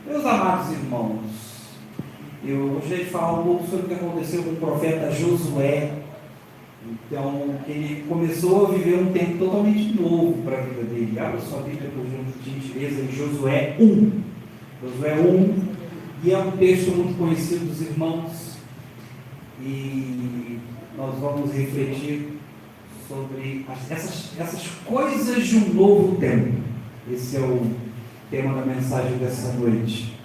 Meus amados irmãos, eu gostaria de falar um pouco sobre o que aconteceu com o profeta Josué. Então, ele começou a viver um tempo totalmente novo para a vida dele. Abra sua Bíblia, por gentileza, em Josué 1. Josué 1, e é um texto muito conhecido dos irmãos, e nós vamos refletir sobre essas coisas de um novo tempo. Esse é o tema da mensagem dessa noite.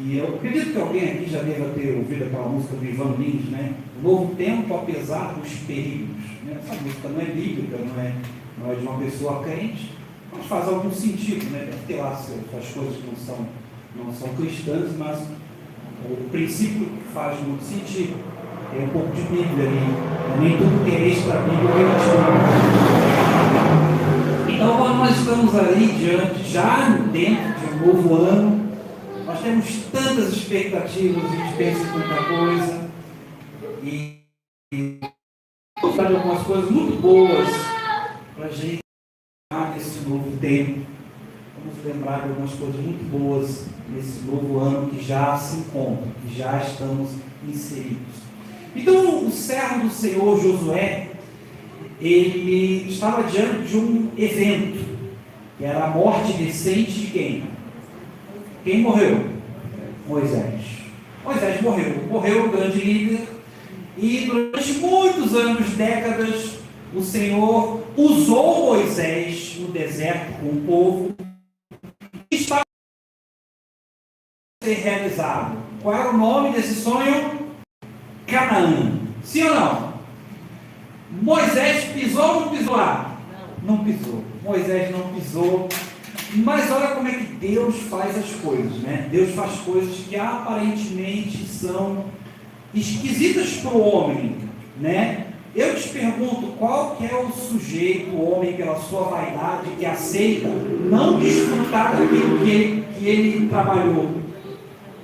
E eu acredito que alguém aqui já deva ter ouvido aquela música do Ivan Lins, né? O novo tempo, apesar dos perigos. Né? Essa música não é bíblica, não é de uma pessoa crente, mas faz algum sentido, né? Deve ter lá suas coisas que não são cristãs, mas o princípio faz muito sentido. Tem um pouco de Bíblia ali. Nem tudo que é extra Bíblia é. Então, quando nós estamos ali já dentro de um novo ano, nós temos tantas expectativas, a gente pensa em tanta coisa, e vamos fazer algumas coisas muito boas para a gente lembrar desse novo tempo. Vamos lembrar de algumas coisas muito boas nesse novo ano que já se encontra, que já estamos inseridos. Então, o servo do Senhor, Josué, ele estava diante de um evento, que era a morte decente de quem? Quem morreu? Moisés. Moisés morreu o grande líder, e durante muitos anos, décadas, o Senhor usou Moisés no deserto com o povo, e estava a ser realizado. Qual era o nome desse sonho? Canaã. Sim ou não? Moisés pisou ou não pisou lá? Não pisou. Moisés não pisou. Mas olha como é que Deus faz as coisas, né? Deus faz coisas que aparentemente são esquisitas para o homem, né? Eu te pergunto, qual que é o sujeito, o homem, pela sua vaidade, que aceita não desfrutar daquilo que ele trabalhou?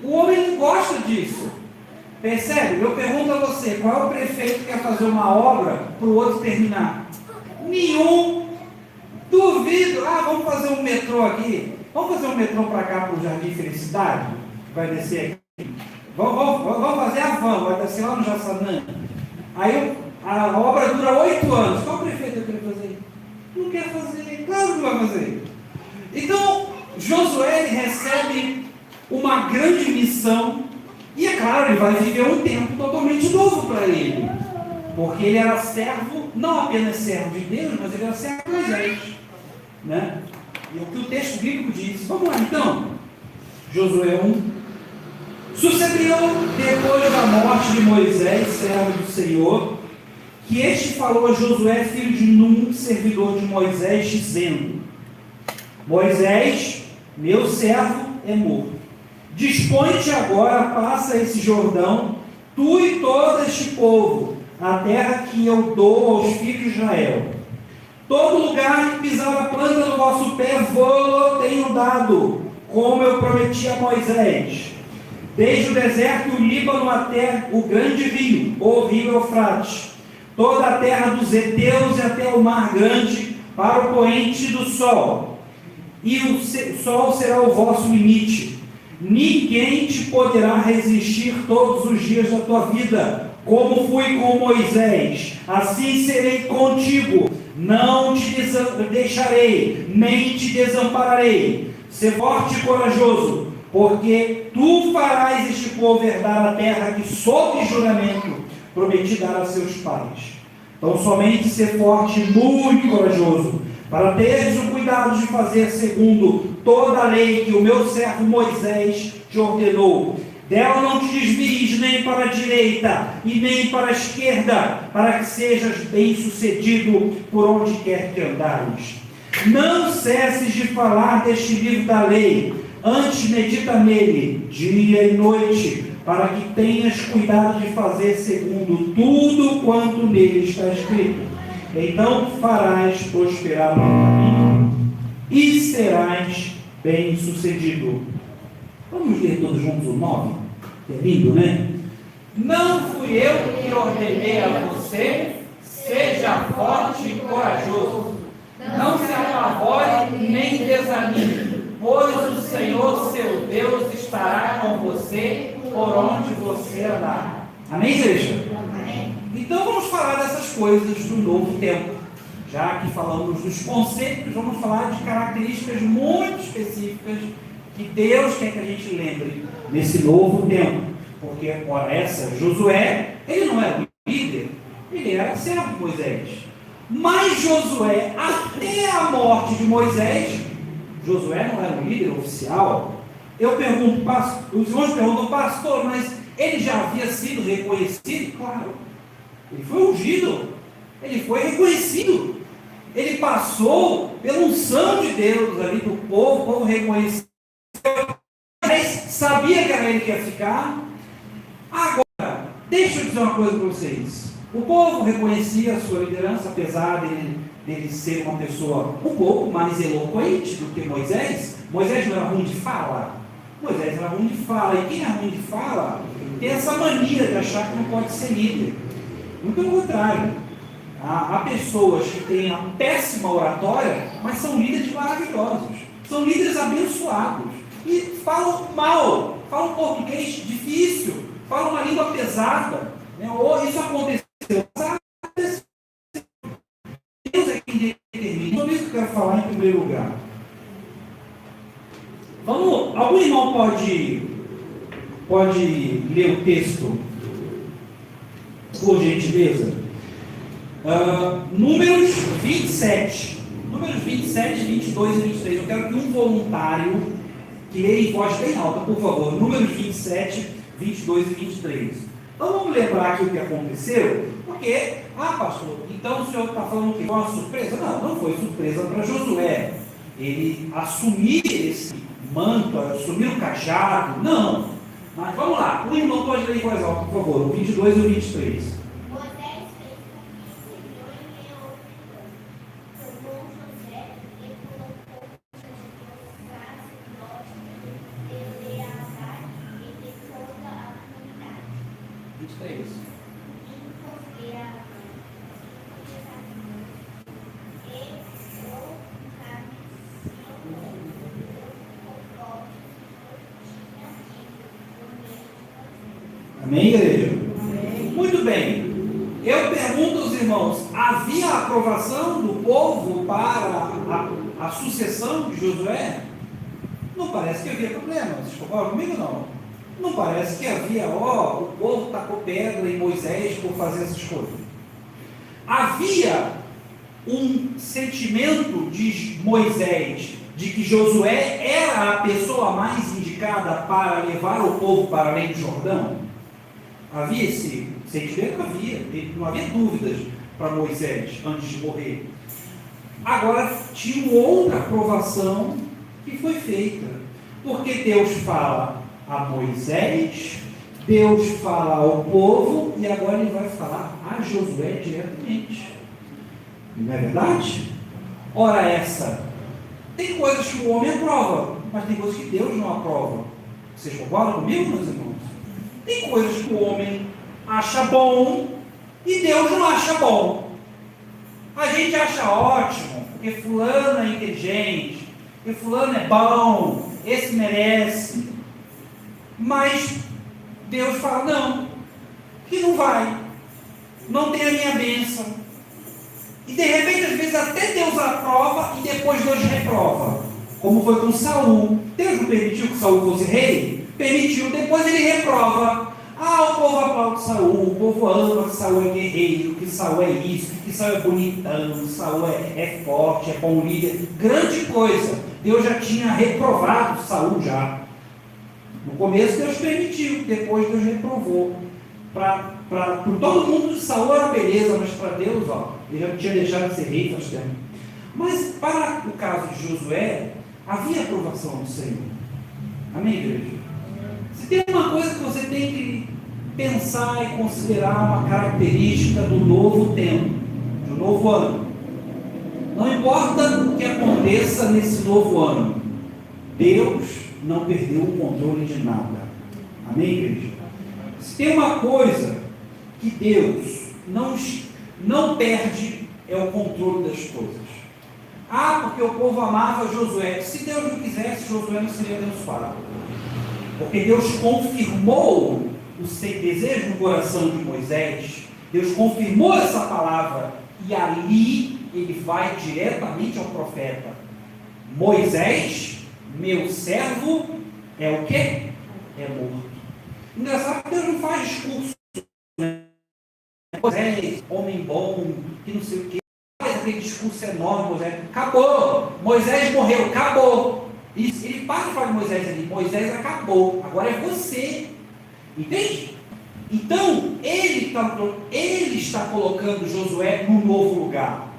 O homem não gosta disso. Percebe? Eu pergunto a você, qual é o prefeito que quer fazer uma obra para o outro terminar? Nenhum. Duvido. Vamos fazer um metrô aqui. Vamos fazer um metrô para cá, para o Jardim Felicidade? Vai descer aqui. Vamos fazer a van, vai descer lá no Jaçanã. Aí a obra dura 8 anos. Qual prefeito quer fazer? Não quer fazer. Claro que vai fazer. Então, Josué recebe uma grande missão. E é claro, ele vai viver um tempo totalmente novo para ele. Porque ele era servo, não apenas servo de Deus, mas ele era servo de Moisés. Né? E o que o texto bíblico diz. Vamos lá então. Josué 1. Sucedeu depois da morte de Moisés, servo do Senhor, que este falou a Josué, filho de Num, servidor de Moisés, dizendo: Moisés, meu servo, é morto. Dispõe-te agora, passa esse Jordão, tu e todo este povo, a terra que eu dou aos filhos de Israel. Todo lugar que pisar a planta do vosso pé, vou-lo tenho dado, como eu prometi a Moisés. Desde o deserto e o Líbano até o grande rio, o rio Eufrates, toda a terra dos heteus e até o mar grande, para o poente do sol. E o sol será o vosso limite. Ninguém te poderá resistir todos os dias da tua vida, como fui com Moisés, assim serei contigo, não te deixarei, nem te desampararei. Sê forte e corajoso, porque tu farás este povo herdar a terra que, sob juramento, prometi dar a seus pais. Então somente ser forte e muito corajoso, para teres o cuidado de fazer segundo toda a lei que o meu servo Moisés te ordenou. Dela não te desvies nem para a direita e nem para a esquerda, para que sejas bem-sucedido por onde quer que andares. Não cesses de falar deste livro da lei, antes medita nele, dia e noite, para que tenhas cuidado de fazer segundo tudo quanto nele está escrito. Então farás prosperar no caminho e serás bem-sucedido. Vamos ler todos juntos o 9? É lindo, né? Não fui eu que ordenei a você, seja forte e corajoso. Não se apavore nem desanime, pois o Senhor, seu Deus, estará com você por onde você andar. Amém, igreja? Amém. Então vamos falar dessas coisas do novo tempo. Já que falamos dos conceitos, vamos falar de características muito específicas que Deus quer que a gente lembre nesse novo tempo. Porque, ora essa, Josué, ele não era um líder, ele era servo de Moisés. Mas Josué, até a morte de Moisés, Josué não era um líder oficial. Eu pergunto, os irmãos perguntam, pastor, mas ele já havia sido reconhecido? Claro, ele foi ungido, ele foi reconhecido, ele passou pela unção de Deus ali do povo, o povo reconheceu, mas sabia que era ele que ia ficar. Agora, deixa eu dizer uma coisa para vocês. O povo reconhecia a sua liderança, apesar dele ser uma pessoa um pouco mais eloquente do que Moisés. Moisés não era ruim de fala. Moisés era ruim de fala. E quem é ruim de fala tem essa mania de achar que não pode ser líder. Muito pelo contrário. Há pessoas que têm uma péssima oratória, mas são líderes maravilhosos. São líderes abençoados. E falam mal, falam português difícil, falam uma língua pesada. Isso aconteceu. Deus é quem determina. Sobre isso que eu quero falar em primeiro lugar. Algum irmão pode ler o texto, por gentileza? Números 27, 22 e 23. Eu quero que um voluntário que leia em voz bem alta, por favor. Números 27, 22 e 23. Então vamos lembrar aqui o que aconteceu, porque, pastor, então o senhor está falando que foi uma surpresa? Não foi surpresa para Josué. Ele assumir esse manto, assumir o cajado, não. Mas vamos lá, o irmão pode ler em voz alta, por favor, o 22 e o 23. Amém, igreja? Amém. Muito bem. Eu pergunto aos irmãos, havia aprovação do povo para a sucessão de Josué? Não parece que havia problema. Vocês concordam comigo ou não? Não parece que havia, o povo tacou pedra em Moisés por fazer essas coisas. Havia um sentimento de Moisés de que Josué era a pessoa mais indicada para levar o povo para além do Jordão? Havia esse sentimento? Havia. Não havia dúvidas para Moisés antes de morrer. Agora, tinha uma outra aprovação que foi feita. Porque Deus fala a Moisés, Deus fala ao povo, e agora ele vai falar a Josué diretamente. Não é verdade? Ora essa, tem coisas que o homem aprova, mas tem coisas que Deus não aprova. Vocês concordam comigo, meus irmãos? Tem coisas que o homem acha bom e Deus não acha bom. A gente acha ótimo, porque fulano é inteligente, porque fulano é bom, esse merece. Mas Deus fala, não, que não vai, não tem a minha bênção. E de repente, às vezes, até Deus aprova e depois Deus reprova. Como foi com Saul. Deus não permitiu que Saul fosse rei? Permitiu, depois ele reprova. O povo aplaude Saul, o povo ama que Saul é guerreiro, que Saul é isso, que Saul é bonitão, Saul é forte, é bom líder. Grande coisa. Deus já tinha reprovado Saul já. No começo Deus permitiu, depois Deus reprovou. Para todo mundo de Saul era beleza, mas para Deus, ele já tinha deixado de ser rei faz tempo. Mas para o caso de Josué, havia aprovação do Senhor. Amém, igreja? Se tem uma coisa que você tem que pensar e considerar uma característica do novo tempo, do novo ano, não importa o que aconteça nesse novo ano, Deus não perdeu o controle de nada. Amém, igreja? Se tem uma coisa que Deus não perde, é o controle das coisas. Ah, porque o povo amava Josué. Se Deus não quisesse, Josué não seria abençoado. Porque Deus confirmou o seu desejo no coração de Moisés. Deus confirmou essa palavra. E ali ele vai diretamente ao profeta. Moisés, meu servo, é o quê? É morto. Engraçado que Deus não faz discurso. Moisés, homem bom, que não sei o quê. Faz aquele discurso enorme, Moisés. Acabou. Moisés morreu, acabou. Isso, ele para de falar de Moisés ali. Moisés acabou. Agora é você. Entende? Então, ele está colocando Josué num novo lugar.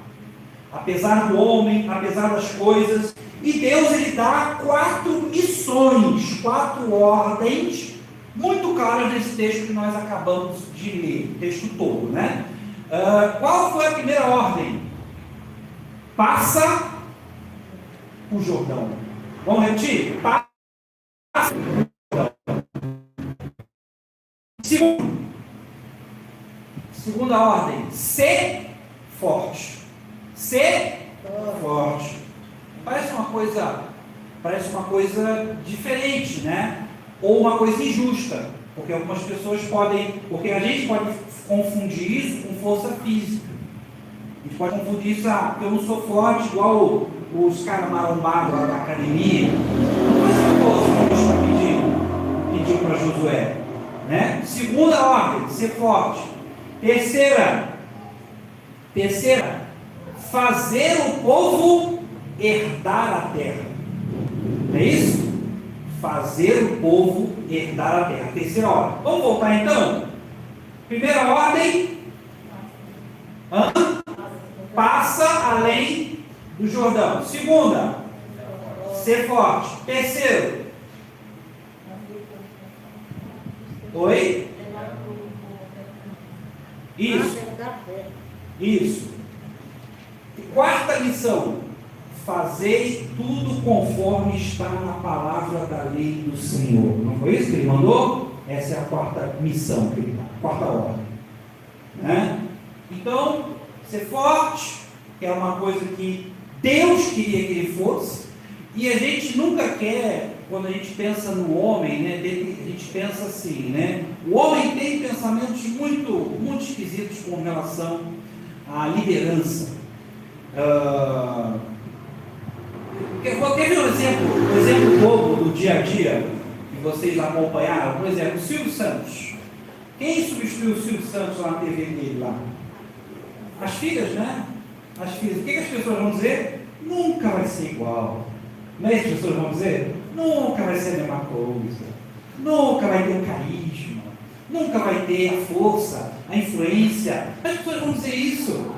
Apesar do homem, apesar das coisas. E Deus, ele dá 4 missões, 4 ordens, muito claras nesse texto que nós acabamos de ler, o texto todo, né? Qual foi a primeira ordem? Passa o Jordão. Vamos repetir? Passa o Jordão. Segunda ordem, ser forte. Ser forte. Parece uma coisa diferente, né? Ou uma coisa injusta, porque algumas pessoas porque a gente pode confundir isso com força física. A gente pode confundir isso, porque eu não sou forte igual os caras marombados lá da academia. Não é essa força que Deus está pedindo para Josué, né? Segunda ordem, ser forte. Terceira, fazer o povo herdar a terra. Não é isso? Fazer o povo herdar a terra. Terceira ordem. Vamos voltar então? Primeira ordem. Passa além do Jordão. Segunda, ser forte. Terceiro. Oi? Isso. Quarta lição: fazei tudo conforme está na palavra da lei do Senhor. Não foi isso que ele mandou? Essa é a quarta missão que ele dá, a quarta ordem, né? Então, ser forte, que é uma coisa que Deus queria que ele fosse, e a gente nunca quer, quando a gente pensa no homem, né, a gente pensa assim, né? O homem tem pensamentos muito esquisitos com relação à liderança. Quer ver um exemplo bobo do dia a dia que vocês acompanharam? Por exemplo, o Silvio Santos. Quem substituiu o Silvio Santos lá na TV dele lá? As filhas, né? As filhas. O que as pessoas vão dizer? Nunca vai ser igual. Não é isso que as pessoas vão dizer? Nunca vai ser a mesma coisa. Nunca vai ter o carisma. Nunca vai ter a força, a influência. As pessoas vão dizer isso.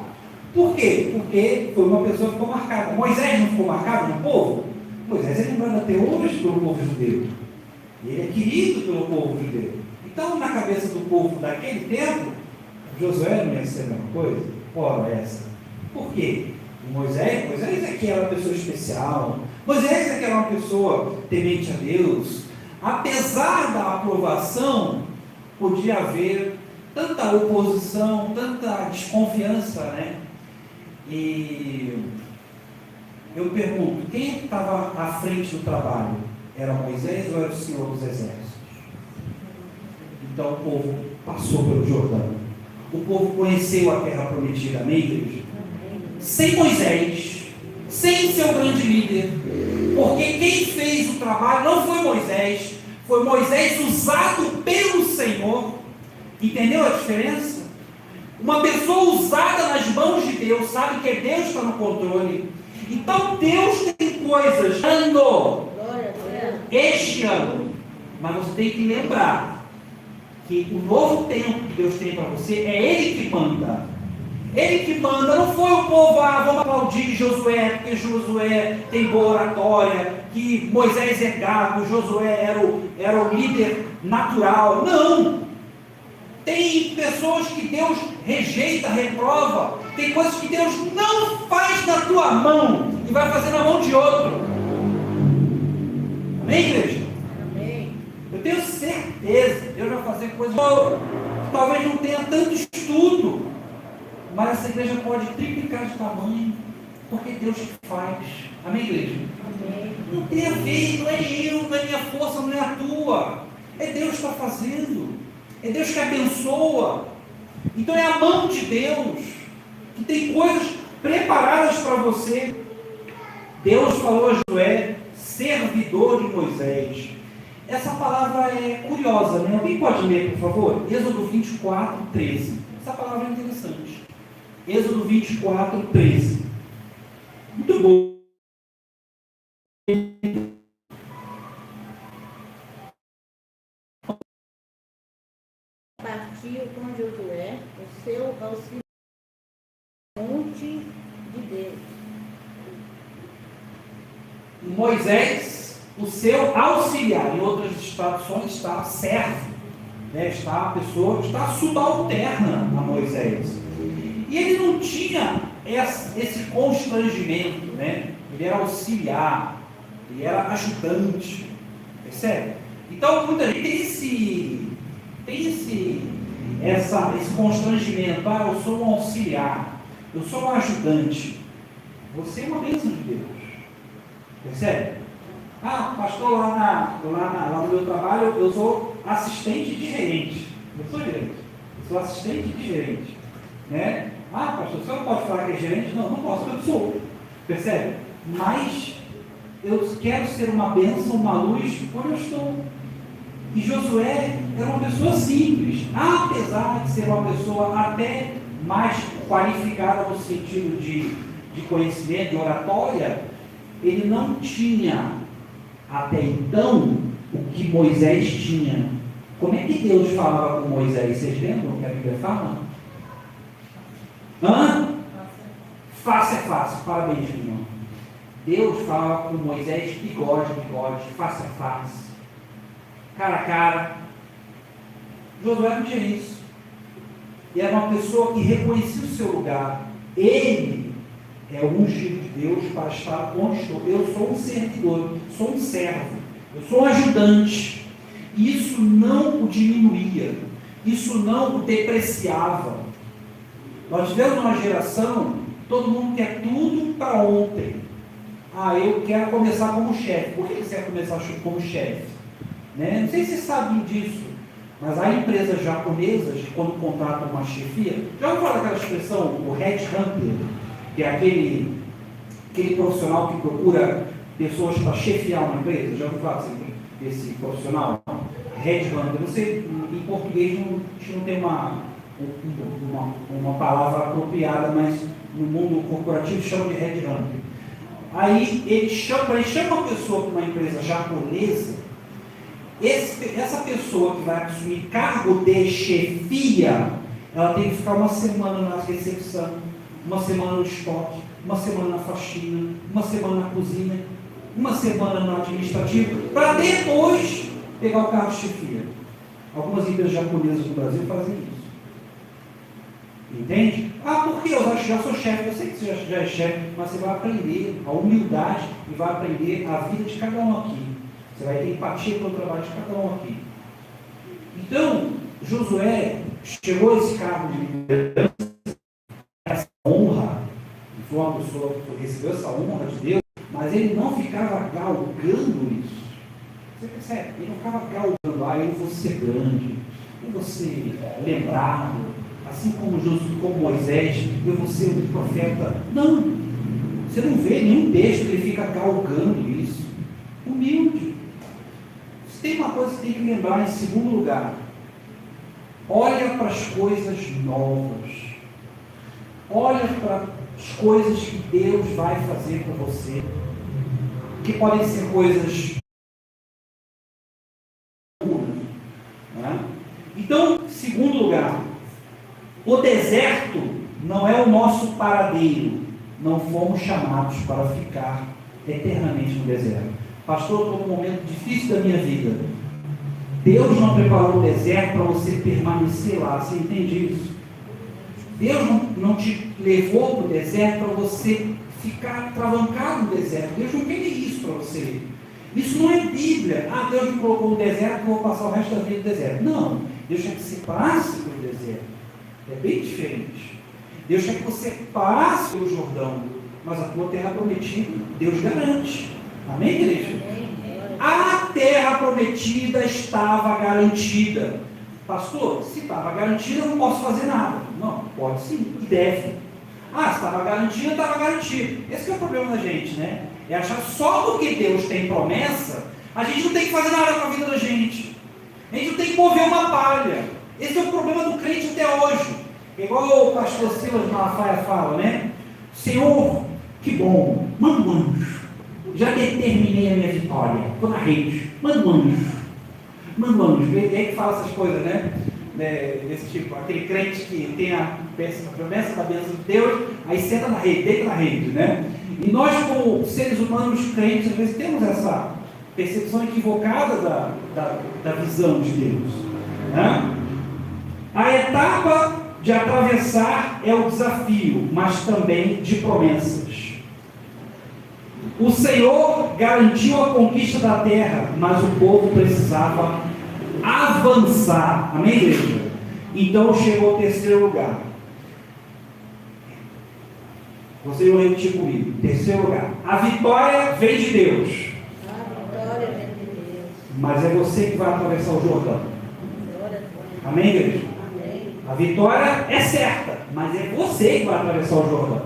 Por quê? Porque foi uma pessoa que ficou marcada. Moisés não ficou marcado no povo? Moisés é lembrado até hoje pelo povo judeu. Ele é querido pelo povo judeu. Então, na cabeça do povo daquele tempo, Josué não ia ser a mesma coisa? Ora, essa. Por quê? Moisés é que era uma pessoa especial. Moisés é que era uma pessoa temente a Deus. Apesar da aprovação, podia haver tanta oposição, tanta desconfiança, né? E eu pergunto, quem é que estava à frente do trabalho? Era Moisés ou era o Senhor dos Exércitos? Então o povo passou pelo Jordão. O povo conheceu a terra prometida, amém, igreja? Sem Moisés, sem seu grande líder, porque quem fez o trabalho não foi Moisés usado pelo Senhor. Entendeu a diferença? Uma pessoa usada nas mãos de Deus, sabe que Deus está no controle. Então Deus tem coisas este ano, mas você tem que lembrar que o novo tempo que Deus tem para você é Ele que manda. Ele que manda, não foi o povo, vamos aplaudir Josué, porque Josué tem boa oratória, que Moisés é gago, Josué era o líder natural. Não! Tem pessoas que Deus rejeita, reprova. Tem coisas que Deus não faz na tua mão e vai fazer na mão de outro. Amém, igreja? Amém. Eu tenho certeza, Deus vai fazer coisas. Talvez não tenha tanto estudo, mas essa igreja pode triplicar de tamanho, porque Deus que faz. Amém, igreja? Amém. Não tem a ver, não é eu, não é minha força, não é a tua. É Deus que está fazendo. É Deus que abençoa. Então é a mão de Deus que tem coisas preparadas para você. Deus falou a Josué, servidor de Moisés. Essa palavra é curiosa, né? Alguém pode ler, por favor? Êxodo 24, 13. Essa palavra é interessante. Êxodo 24, 13. Muito bom. Partiu com Josué, o seu auxiliar, monte de Deus. Moisés, o seu auxiliar, em outras traduções está servo, né? Está a pessoa que está subalterna a Moisés. E ele não tinha esse constrangimento, né? Ele era auxiliar, ele era ajudante, percebe? Então muita gente tem esse constrangimento. Ah, eu sou um auxiliar, eu sou um ajudante. Você é uma bênção de Deus, percebe? Ah, pastor, lá no meu trabalho eu sou assistente de gerente. Eu sou gerente, eu sou assistente de gerente, né? Ah, pastor, você não pode falar que é gerente? Não, não posso, eu sou, percebe? Mas eu quero ser uma bênção, uma luz onde eu estou. E Josué era uma pessoa simples, apesar de ser uma pessoa até mais qualificada no sentido de conhecimento, de oratória. Ele não tinha até então o que Moisés tinha. Como é que Deus falava com Moisés? Vocês lembram que a Bíblia fala? Face a face. Parabéns, irmão. Deus falava com Moisés bigode, face a face, cara a cara. Josué não tinha isso. E era uma pessoa que reconhecia o seu lugar. Ele é o ungido de Deus para estar onde estou. Eu sou um servidor, sou um servo, eu sou um ajudante. Isso não o diminuía, isso não o depreciava. Nós vivemos uma geração, todo mundo quer tudo para ontem. Ah, eu quero começar como chefe. Por que você quer começar como chefe? Né? Não sei se vocês sabem disso, mas há empresas japonesas que, quando contratam uma chefia, já ouviu falar daquela expressão, o headhunter, que é aquele profissional que procura pessoas para chefiar uma empresa? Já ouviu falar desse profissional? Headhunter. Não sei, em português a gente não tem uma palavra apropriada, mas no mundo corporativo chama de headhunter. Aí ele chama uma pessoa para uma empresa japonesa. Essa pessoa que vai assumir cargo de chefia, ela tem que ficar uma semana na recepção, uma semana no estoque, uma semana na faxina, uma semana na cozinha, uma semana no administrativo, para depois pegar o cargo de chefia. Algumas empresas japonesas no Brasil fazem isso. Entende? Ah, porque eu já sou chefe, eu sei que você já é chefe, mas você vai aprender a humildade e vai aprender a vida de cada um aqui. Você vai ter empatia pelo trabalho de cada um aqui. Então, Josué chegou a esse cargo de liderança, essa honra, e foi uma pessoa que recebeu essa honra de Deus, mas ele não ficava galgando isso. Você percebe? Ele não ficava galgando, eu vou ser grande, eu vou ser lembrado, assim como Moisés, eu vou ser um profeta. Não, você não vê nenhum texto que ele fica galgando isso. Humilde. Tem uma coisa que tem que lembrar em segundo lugar. Olha para as coisas novas. Olha para as coisas que Deus vai fazer para você. Que podem ser coisas. Né? Então, segundo lugar, o deserto não é o nosso paradeiro. Não fomos chamados para ficar eternamente no deserto. Pastor, estou num momento difícil da minha vida. Deus não preparou o deserto para você permanecer lá. Você entende isso? Deus não te levou para o deserto para você ficar travancado no deserto. Deus não quer isso para você. Isso não é Bíblia. Ah, Deus me colocou no deserto, vou passar o resto da vida no deserto. Não. Deus quer que você passe pelo deserto. É bem diferente. Deus quer que você passe pelo Jordão, mas a tua terra prometida, Deus garante. Amém, igreja? A terra prometida estava garantida. Pastor, se estava garantida, eu não posso fazer nada. Não, pode sim, e deve. Se estava garantida, estava garantida. Esse que é o problema da gente, né? É achar só porque Deus tem promessa, a gente não tem que fazer nada com a vida da gente. A gente não tem que mover uma palha. Esse é o problema do crente até hoje. Igual o pastor Silas Malafaia fala, né? Senhor, que bom, manda um anjo. Já determinei a minha vitória. Estou na rede. Manda um anjo. Manda um anjo. É que fala essas coisas, né? Desse tipo. Aquele crente que tem a promessa da bênção de Deus, aí senta na rede, deita na rede, né? E nós, como seres humanos crentes, às vezes temos essa percepção equivocada da visão de Deus, né? A etapa de atravessar é o desafio, mas também de promessas. O Senhor garantiu a conquista da terra, mas o povo precisava avançar. Amém, igreja? Então chegou ao terceiro lugar. Você vai repetir comigo. Terceiro lugar. A vitória vem de Deus. A vitória vem de Deus. Mas é você que vai atravessar o Jordão. Amém, igreja? Amém. A vitória é certa, mas é você que vai atravessar o Jordão.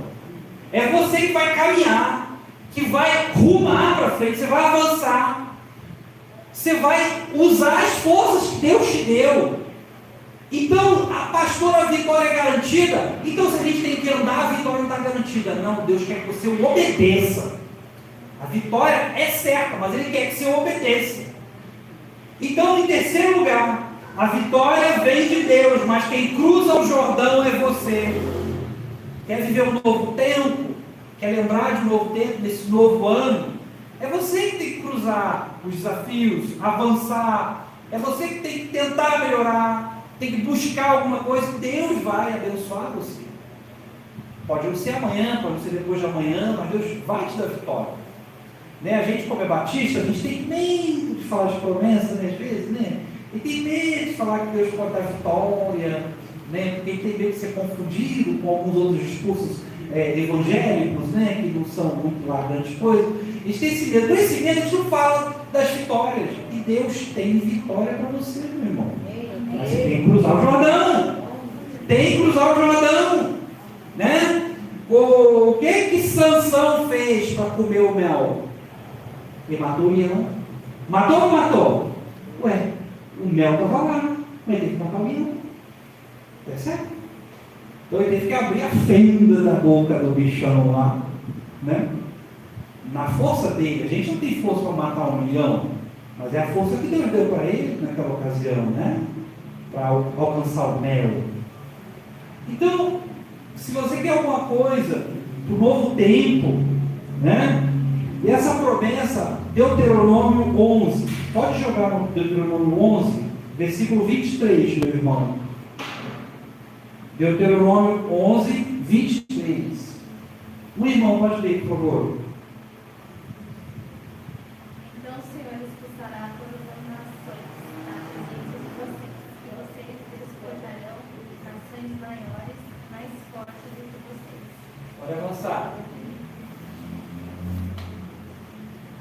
É você que vai caminhar, que vai rumar para frente, você vai avançar. Você vai usar as forças que Deus te deu. Então, pastora, a vitória é garantida. Então, se a gente tem que andar, a vitória não está garantida. Não, Deus quer que você obedeça. A vitória é certa, mas Ele quer que você obedeça. Então, em terceiro lugar, a vitória vem de Deus, mas quem cruza o Jordão é você. Quer viver um novo tempo? Quer lembrar de um novo tempo, desse novo ano? É você que tem que cruzar os desafios, avançar. É você que tem que tentar melhorar, tem que buscar alguma coisa. Deus vai abençoar você. Pode não ser amanhã, pode não ser depois de amanhã, mas Deus vai te dar vitória. Né? A gente, como é batista, a gente tem medo de falar de promessas, né? Às vezes, né? E tem medo de falar que Deus pode dar vitória, né? Porque tem medo de ser confundido com alguns outros discursos evangélicos, né? Que não são muito lá grandes coisas. A gente tem esse medo. Por esse medo a gente não fala das vitórias. E Deus tem vitória para você, meu irmão. Mas você tem que cruzar o Jordão. Tem que cruzar o Jordão. Né? O que Sansão fez para comer o mel? Ele matou o leão. Matou ou não matou? Ué, o mel estava lá. Mas ele teve que matar o leão. Percebe? Então ele teve que abrir a fenda da boca do bichão lá. Né? Na força dele, a gente não tem força para matar um leão, mas é a força que Deus deu para ele naquela ocasião, né? Para alcançar o mel. Então, se você quer alguma coisa para o novo tempo, né? E essa promessa, Deuteronômio 11, pode jogar no Deuteronômio 11, versículo 23, meu irmão. Deuteronômio 11, 23. Um irmão pode ler, por favor. Então o Senhor expulsará todas as nações da presença de vocês, e vocês exportarão nações maiores, mais fortes do que vocês. Pode avançar.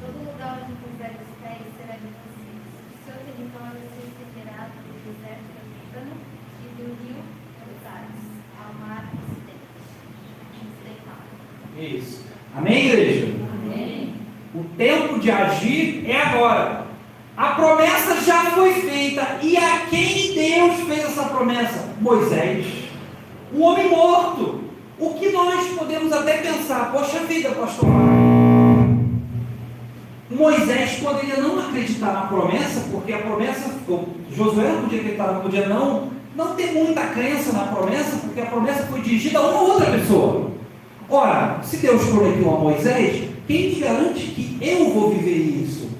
Todo lugar onde puser os pés será de vocês. O seu território se estenderá do deserto do Líbano e do rio Eufrates ao mar ocidental. Isso. Amém, igreja? Amém. O tempo de agir é agora. A promessa já foi feita. E a quem Deus fez essa promessa? Moisés. Um homem morto. O que nós podemos até pensar? Poxa vida, pastor. Moisés poderia não acreditar na promessa, porque a promessa, Josué não podia acreditar, não podia não ter muita crença na promessa, porque a promessa foi dirigida a uma outra pessoa. Ora, se Deus prometeu a Moisés, quem te garante que eu vou viver isso?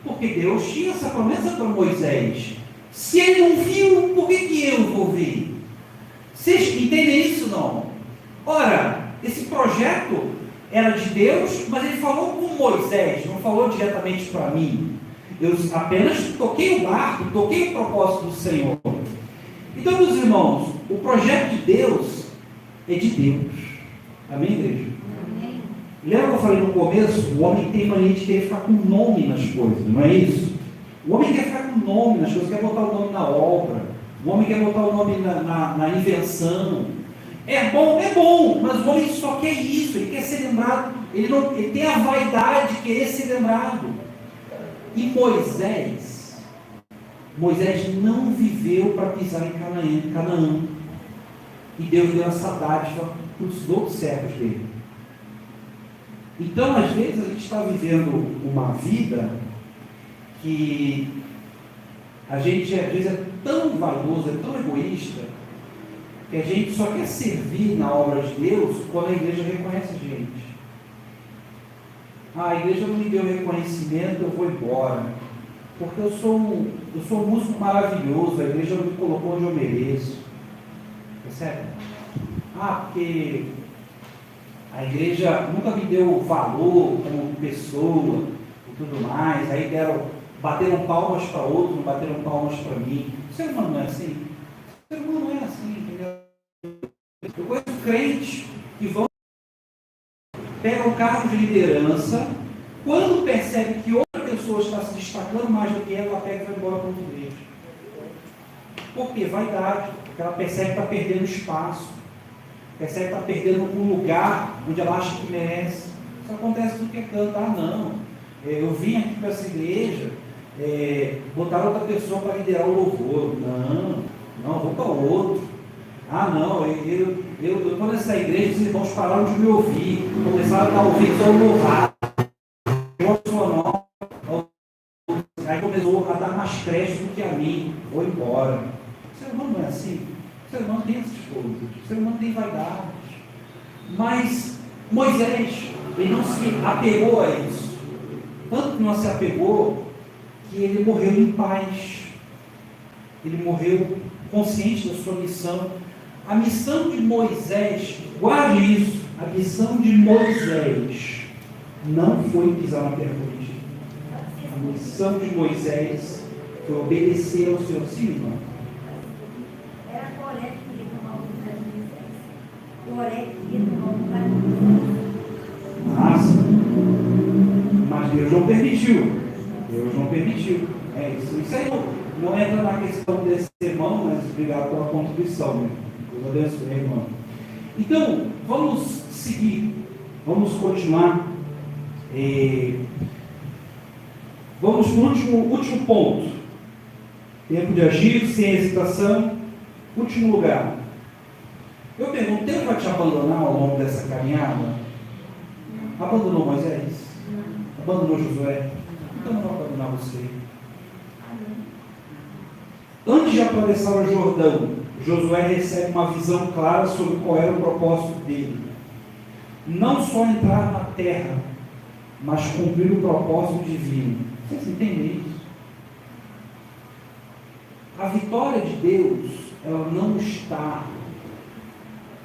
Porque Deus tinha essa promessa para Moisés. Se ele não viu, por que eu vou ver? Vocês entendem isso não? Ora, esse projeto era de Deus, mas ele falou com Moisés, não falou diretamente para mim. Eu apenas toquei o barco, toquei o propósito do Senhor. Então, meus irmãos, o projeto de Deus é de Deus. Amém, igreja? Amém. Lembra que eu falei no começo? O homem tem mania de querer ficar com nome nas coisas, não é isso? O homem quer ficar com nome nas coisas, quer botar o nome na obra. O homem quer botar o nome na invenção. É bom, mas o homem só quer isso, ele quer ser lembrado, ele tem a vaidade de querer ser lembrado. E Moisés não viveu para pisar em Canaã. E Deus deu essa dádiva para os outros servos dele. Então, às vezes, a gente está vivendo uma vida que a gente, às vezes, é tão vaidoso, é tão egoísta, que a gente só quer servir na obra de Deus quando a igreja reconhece a gente. A igreja não me deu reconhecimento, eu vou embora. Porque eu sou um músico maravilhoso, a igreja não me colocou onde eu mereço. Percebe? Porque a igreja nunca me deu valor como pessoa e tudo mais. Aí bateram palmas para outro, não bateram palmas para mim. O ser humano não é assim. O ser humano não é assim, entendeu? Eu conheço crentes que pegam cargo de liderança, quando percebe que outra pessoa está se destacando mais do que ela pega e vai embora para outra igreja. Por quê? Vaidade. Porque ela percebe que está perdendo espaço, percebe que está perdendo um lugar onde ela acha que merece. Isso acontece porque canta. Não, eu vim aqui para essa igreja, botaram outra pessoa para liderar o louvor. Não, vou para outro. Não, eu estou nessa igreja, os irmãos pararam de me ouvir, começaram a dar ouvidos ao louvado. Aí começou a dar mais crédito do que a mim, vou embora. O ser humano não é assim. O ser humano tem essas coisas, o ser humano tem vaidades. Mas Moisés, ele não se apegou a isso. Tanto que não se apegou, que ele morreu em paz. Ele morreu consciente da sua missão. A missão de Moisés, guarde isso, a missão de Moisés não foi pisar na terra prometida. A missão de Moisés foi obedecer ao Senhor. Sim, irmão. Era Coré que ia tomar o lugar de Moisés. Coré que ia tomar o lugar de Moisés. Mas Deus não permitiu. Deus não permitiu. Isso aí não entra na questão desse sermão, mas obrigado pela contribuição. Né? Deus abençoe, irmão. Então, vamos seguir. Vamos continuar. Vamos para o último ponto. Tempo de agir, sem hesitação. Último lugar. Eu pergunto, Deus vai te abandonar ao longo dessa caminhada? Abandonou Moisés? Abandonou Josué? Então não vai abandonar você. Antes de atravessar o Jordão, Josué recebe uma visão clara sobre qual era o propósito dele. Não só entrar na terra, mas cumprir o propósito divino. Vocês entendem isso? A vitória de Deus, ela não está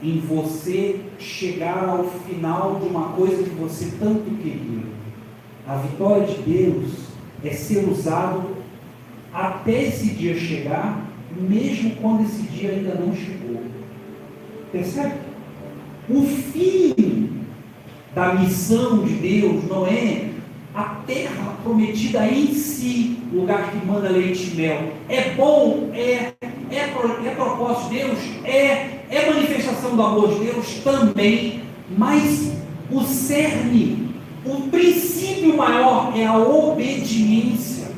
em você chegar ao final de uma coisa que você tanto queria. A vitória de Deus é ser usado até esse dia chegar, mesmo quando esse dia ainda não chegou. Percebe? O fim da missão de Deus não é a terra prometida em si, lugar que manda leite e mel. É bom, é propósito de Deus, é manifestação do amor de Deus também, mas o cerne, o princípio maior é a obediência,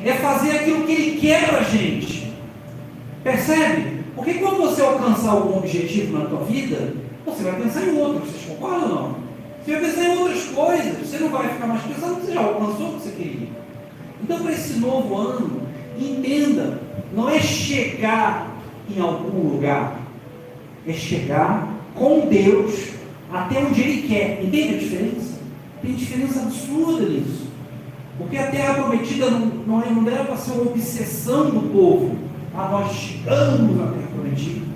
é fazer aquilo que Ele quer para a gente. Percebe? Porque quando você alcançar algum objetivo na tua vida, você vai pensar em outros. Vocês concordam ou não? Você vai pensar em outras coisas. Você não vai ficar mais pensando que você já alcançou o que você queria. Então, para esse novo ano, entenda, não é chegar em algum lugar, é chegar com Deus até onde Ele quer. Entende a diferença? Tem diferença absurda nisso. Porque a terra prometida não deve para ser uma obsessão do povo. Nós chegamos na terra prometida.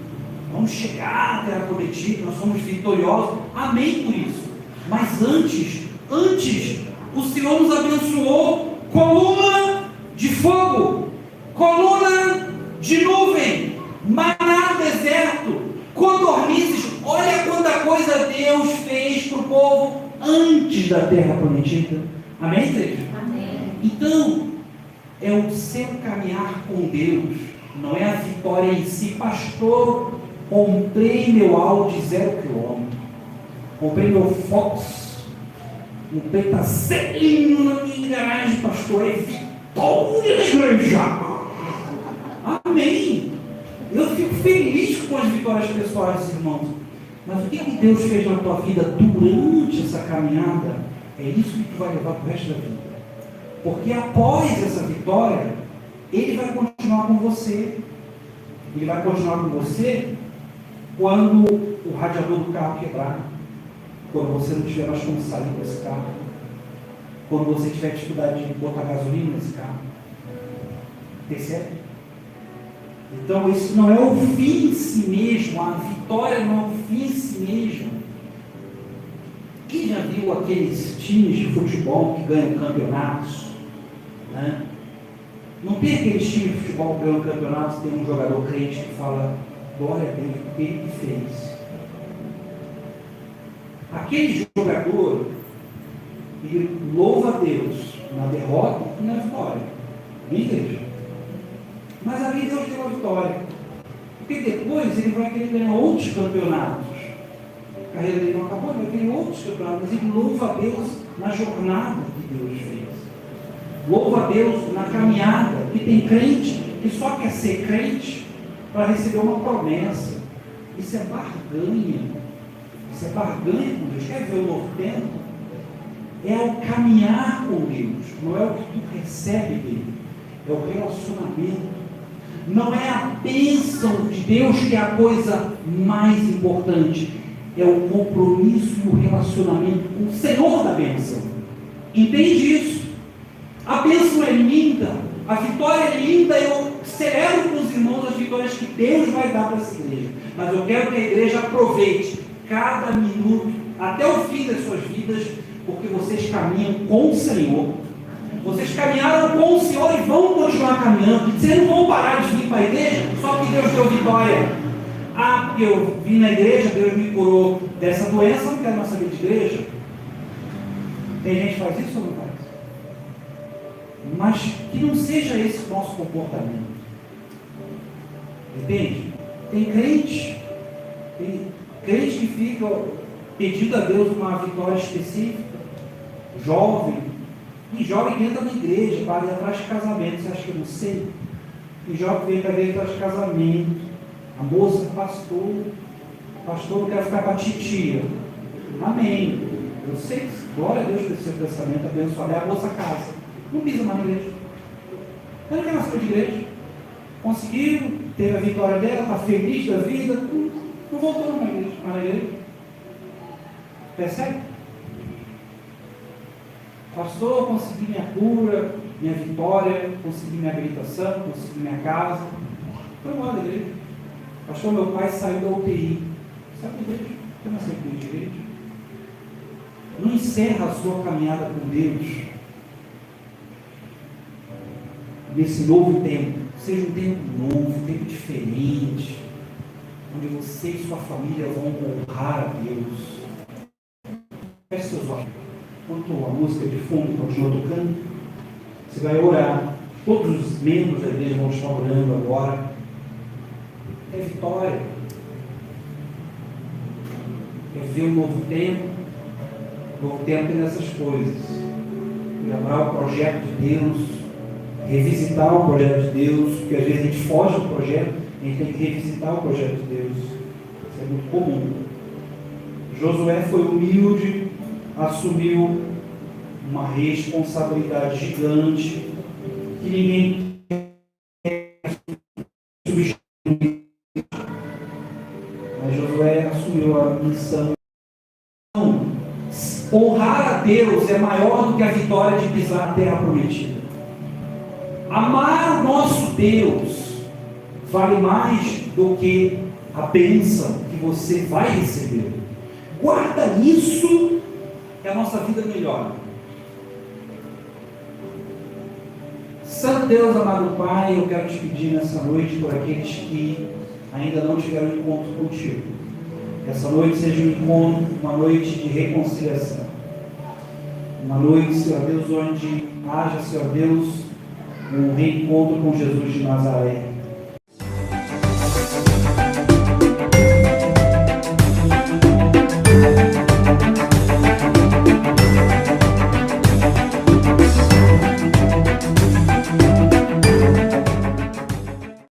Vamos chegar à terra prometida, nós somos vitoriosos. Amém por isso. Mas antes, o Senhor nos abençoou coluna de fogo, coluna de nuvem, maná no deserto, codornizes. Olha quanta coisa Deus fez para o povo antes da terra prometida. Amém, igreja? Amém. Então, é o seu caminhar com Deus, não é a vitória em si. Pastor, comprei meu Audi 0 km, comprei meu Fox, um petacelinho na minha garagem, pastor, é vitória da igreja. Amém. Eu fico feliz com as vitórias pessoais, irmãos. Mas o que Deus fez na tua vida durante essa caminhada, é isso que tu vai levar para o resto da vida. Porque após essa vitória, Ele vai continuar com você. Ele vai continuar com você quando o radiador do carro quebrar, quando você não tiver mais como sair com esse carro, quando você tiver dificuldade de botar gasolina nesse carro. Percebe? Então, isso não é o fim em si mesmo, a vitória não é o fim em si mesmo. Quem já viu aqueles times de futebol que ganham campeonatos? Né? Não tem aqueles times de futebol que ganham campeonatos, tem um jogador crente que fala, glória a Deus, porque ele que fez. Aquele jogador, ele louva a Deus na derrota e na vitória. Amém, igreja? Mas ali Deus deu a vitória. Porque depois ele vai querer ganhar outros campeonatos. A carreira dele não acabou, ele vai querer outros campeonatos. Mas ele louva a Deus na jornada que Deus fez. Louva a Deus na caminhada. E tem crente que só quer ser crente para receber uma promessa. Isso é barganha. Isso é barganha com Deus. Quer ver o novo tempo? É o caminhar com Deus. Não é o que tu recebe dele. É o relacionamento. Não é a bênção de Deus que é a coisa mais importante. É o compromisso e o relacionamento com o Senhor da bênção. Entende isso? A bênção é linda. A vitória é linda. Eu celebro com os irmãos as vitórias que Deus vai dar para essa igreja. Mas eu quero que a igreja aproveite cada minuto até o fim das suas vidas, porque vocês caminham com o Senhor. Vocês caminharam com o Senhor e vão continuar caminhando. Vocês não vão parar de vir para a igreja só porque Deus deu vitória. Ah, porque eu vim na igreja, Deus me curou dessa doença, não quero mais saber de igreja. Tem gente que faz isso ou não faz? Mas que não seja esse o nosso comportamento. Entende? Tem crente que fica pedindo a Deus uma vitória específica, jovem. E jovem que entra na igreja para ir atrás de casamento. Você acha que eu não sei? E jovem que vem para a igreja atrás de casamento. A moça, pastor não quer ficar para a titia. Amém. Eu sei, glória a Deus pelo seu pensamento abençoado. É a moça casa. Não pisa mais na igreja. Ela não quer mais saber de igreja. Conseguiu, teve a vitória dela, está feliz da vida. Não voltou mais na igreja. Percebe? Pastor, consegui minha cura, minha vitória, consegui minha habilitação, consegui minha casa. Foi embora da igreja. Pastor, meu pai saiu da UTI. Sabe da igreja? Como assim de igreja? Não encerra a sua caminhada com Deus nesse novo tempo. Seja um tempo novo, um tempo diferente, onde você e sua família vão honrar a Deus. Feche seus olhos. Enquanto a música de fundo continua tocando, você vai orar. Todos os membros da igreja vão estar orando agora. É vitória. É ver um novo tempo. Novo tempo tem essas coisas. Lembrar o projeto de Deus. Revisitar o projeto de Deus. Porque às vezes a gente foge do projeto. A gente tem que revisitar o projeto de Deus. Isso é muito comum. Josué foi humilde. Assumiu uma responsabilidade gigante que ninguém quer substituir. Mas Josué assumiu a missão. Então, honrar a Deus é maior do que a vitória de pisar na terra prometida. Amar o nosso Deus vale mais do que a bênção que você vai receber. Guarda isso. Que a nossa vida melhora. Santo Deus, amado Pai, eu quero te pedir nessa noite por aqueles que ainda não tiveram um encontro contigo. Que essa noite seja um encontro, uma noite de reconciliação. Uma noite, Senhor Deus, onde haja, Senhor Deus, um reencontro com Jesus de Nazaré.